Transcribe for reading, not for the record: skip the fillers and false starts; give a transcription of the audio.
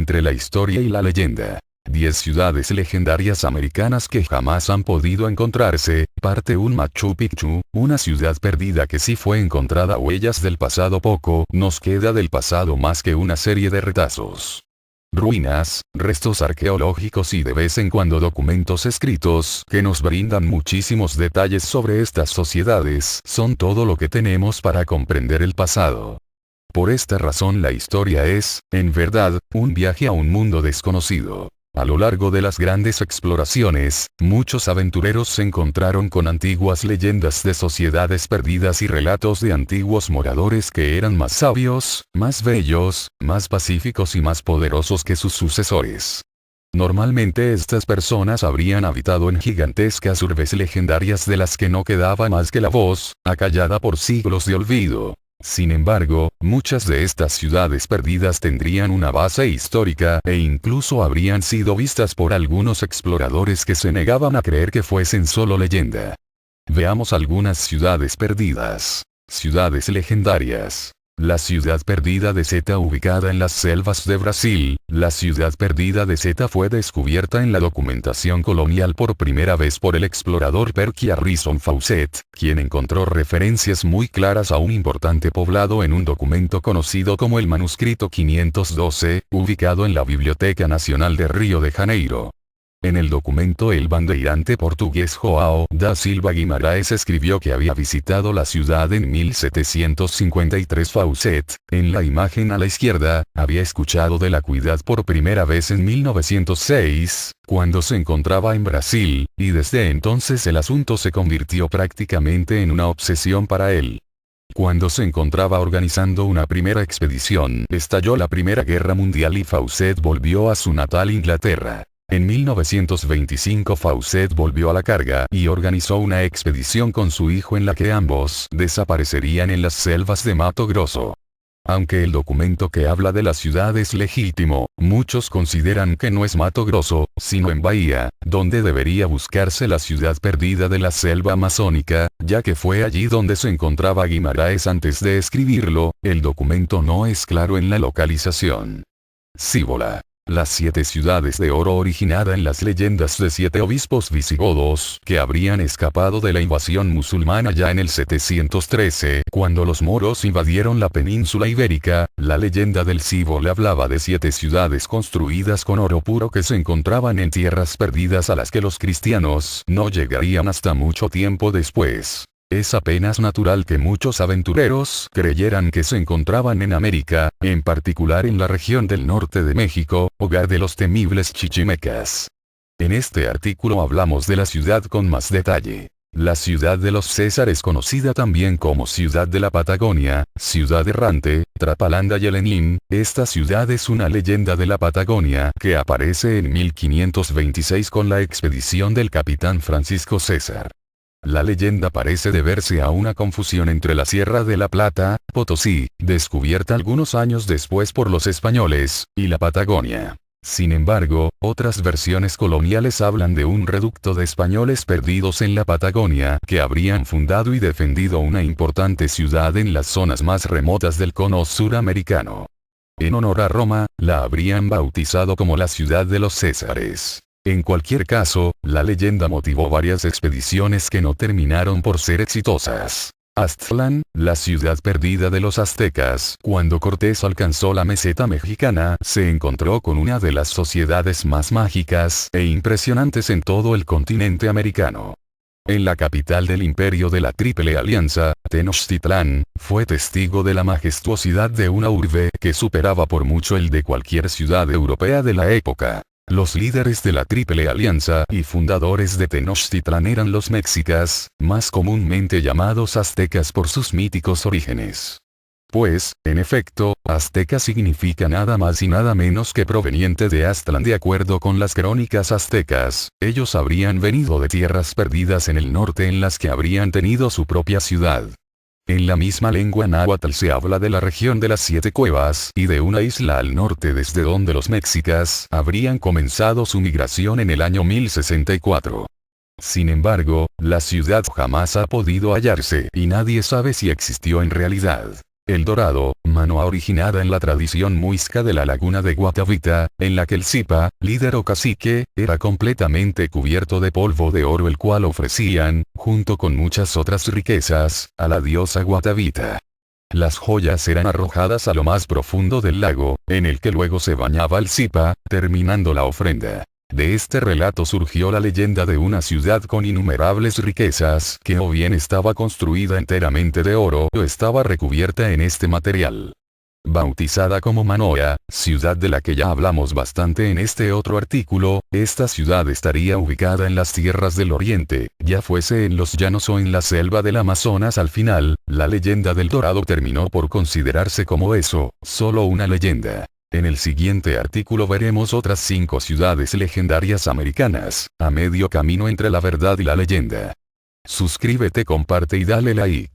entre la historia y la leyenda. 10 ciudades legendarias americanas que jamás han podido encontrarse. Parte 1. Machu Picchu, una ciudad perdida que sí fue encontrada. Huellas del pasado. Poco nos queda del pasado más que una serie de retazos, ruinas, restos arqueológicos y de vez en cuando documentos escritos que nos brindan muchísimos detalles sobre estas sociedades. Son todo lo que tenemos para comprender el pasado. Por esta razón la historia es, en verdad, un viaje a un mundo desconocido. A lo largo de las grandes exploraciones, muchos aventureros se encontraron con antiguas leyendas de sociedades perdidas y relatos de antiguos moradores que eran más sabios, más bellos, más pacíficos y más poderosos que sus sucesores. Normalmente estas personas habrían habitado en gigantescas urbes legendarias de las que no quedaba más que la voz, acallada por siglos de olvido. Sin embargo, muchas de estas ciudades perdidas tendrían una base histórica e incluso habrían sido vistas por algunos exploradores que se negaban a creer que fuesen solo leyenda. Veamos algunas ciudades perdidas. Ciudades legendarias. La ciudad perdida de Zeta, ubicada en las selvas de Brasil. La ciudad perdida de Zeta fue descubierta en la documentación colonial por primera vez por el explorador Percy Harrison Fawcett, quien encontró referencias muy claras a un importante poblado en un documento conocido como el manuscrito 512, ubicado en la Biblioteca Nacional de Río de Janeiro. En el documento el bandeirante portugués João da Silva Guimarães escribió que había visitado la ciudad en 1753. Fawcett, en la imagen a la izquierda, había escuchado de la acuidad por primera vez en 1906, cuando se encontraba en Brasil, y desde entonces el asunto se convirtió prácticamente en una obsesión para él. Cuando se encontraba organizando una primera expedición, estalló la Primera Guerra Mundial y Fawcett volvió a su natal Inglaterra. En 1925 Fawcett volvió a la carga y organizó una expedición con su hijo en la que ambos desaparecerían en las selvas de Mato Grosso. Aunque el documento que habla de la ciudad es legítimo, muchos consideran que no es Mato Grosso, sino en Bahía, donde debería buscarse la ciudad perdida de la selva amazónica, ya que fue allí donde se encontraba Guimarães antes de escribirlo. El documento no es claro en la localización. Cíbola. Las 7 ciudades de oro, originada en las leyendas de 7 obispos visigodos que habrían escapado de la invasión musulmana ya en el 713, cuando los moros invadieron la península ibérica. La leyenda del Cíbola hablaba de 7 ciudades construidas con oro puro que se encontraban en tierras perdidas a las que los cristianos no llegarían hasta mucho tiempo después. Es apenas natural que muchos aventureros creyeran que se encontraban en América, en particular en la región del norte de México, hogar de los temibles chichimecas. En este artículo hablamos de la ciudad con más detalle. La ciudad de los Césares, conocida también como ciudad de la Patagonia, ciudad errante, Trapalanda y Lenin. Esta ciudad es una leyenda de la Patagonia que aparece en 1526 con la expedición del capitán Francisco César. La leyenda parece deberse a una confusión entre la Sierra de la Plata, Potosí, descubierta algunos años después por los españoles, y la Patagonia. Sin embargo, otras versiones coloniales hablan de un reducto de españoles perdidos en la Patagonia que habrían fundado y defendido una importante ciudad en las zonas más remotas del cono suramericano. En honor a Roma, la habrían bautizado como la ciudad de los Césares. En cualquier caso, la leyenda motivó varias expediciones que no terminaron por ser exitosas. Aztlán, la ciudad perdida de los aztecas. Cuando Cortés alcanzó la meseta mexicana, se encontró con una de las sociedades más mágicas e impresionantes en todo el continente americano. En la capital del imperio de la Triple Alianza, Tenochtitlán, fue testigo de la majestuosidad de una urbe que superaba por mucho el de cualquier ciudad europea de la época. Los líderes de la Triple Alianza y fundadores de Tenochtitlán eran los mexicas, más comúnmente llamados aztecas por sus míticos orígenes. Pues, en efecto, azteca significa nada más y nada menos que proveniente de Aztlán. De acuerdo con las crónicas aztecas, ellos habrían venido de tierras perdidas en el norte en las que habrían tenido su propia ciudad. En la misma lengua náhuatl se habla de la región de las 7 cuevas y de una isla al norte desde donde los mexicas habrían comenzado su migración en el año 1064. Sin embargo, la ciudad jamás ha podido hallarse y nadie sabe si existió en realidad. El Dorado, Manoa originada en la tradición muisca de la laguna de Guatavita, en la que el Zipa, líder o cacique, era completamente cubierto de polvo de oro el cual ofrecían, junto con muchas otras riquezas, a la diosa Guatavita. Las joyas eran arrojadas a lo más profundo del lago, en el que luego se bañaba el Zipa, terminando la ofrenda. De este relato surgió la leyenda de una ciudad con innumerables riquezas que o bien estaba construida enteramente de oro o estaba recubierta en este material. Bautizada como Manoa, ciudad de la que ya hablamos bastante en este otro artículo, esta ciudad estaría ubicada en las tierras del oriente, ya fuese en los llanos o en la selva del Amazonas. Al final, la leyenda del Dorado terminó por considerarse como eso, solo una leyenda. En el siguiente artículo veremos otras 5 ciudades legendarias americanas, a medio camino entre la verdad y la leyenda. Suscríbete, comparte y dale like.